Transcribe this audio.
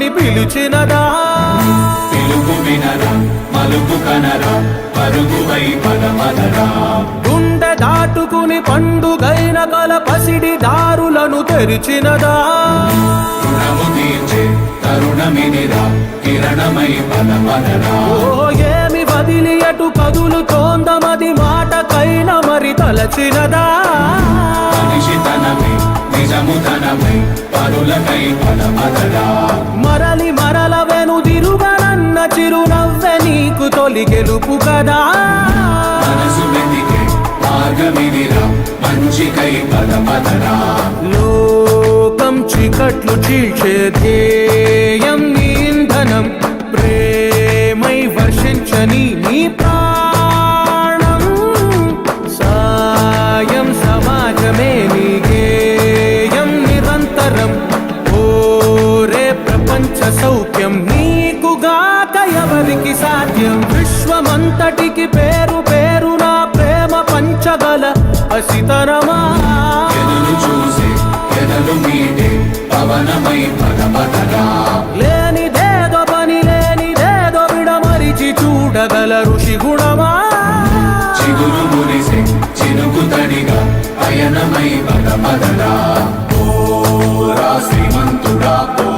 రమ్మని పిలిచినదా పిలుపు వినరా మలుపు కనరా పరుగువై పదమదరా గుండె దాటుకుని పండుగైన కల పసిడి దారులను తెరిచినదా రుణము తీర్చే తరుణమినిరా కిరణమై పదమదరా ఓ ఏమి వదిలి అటు కదులుతోందమది మాటకైన మరి తలచినదా మనిషితనమై నిజముతనమై పరులకై పదమదరా మరలి మరల వెనుదిరుగనన్న చిరునవ్వె నీకు తొలి గెలుపు కదా మనసు వెతికే మార్గమినిరా మంచికై పదమదరా లోకం చీకట్లు చీల్చే ధ్యేయం నీ ఇంధనం ప్రేమై వర్షించని నీ ప్రాణం సాయం సమాజమే నీ గేయం నిరంతరం ఓరే ప్రపంచ సౌఖ్యం నీకుగాక ఎవరికి సాధ్యం విశ్వమంతటికి పేరు పేరు నా ప్రేమ పంచగల అసితరమా ఎదురు చూసే ఎదలు మీటే పవనమై పదమదరా లేనిదేదో పని లేనిదేదో విడమరిచి చూడగల ఋషి గుణమా చిగురు మురిసే చినుకు తడిగా పయనమై పదమదరా ఓ రా శ్రీమంతుడా ఓ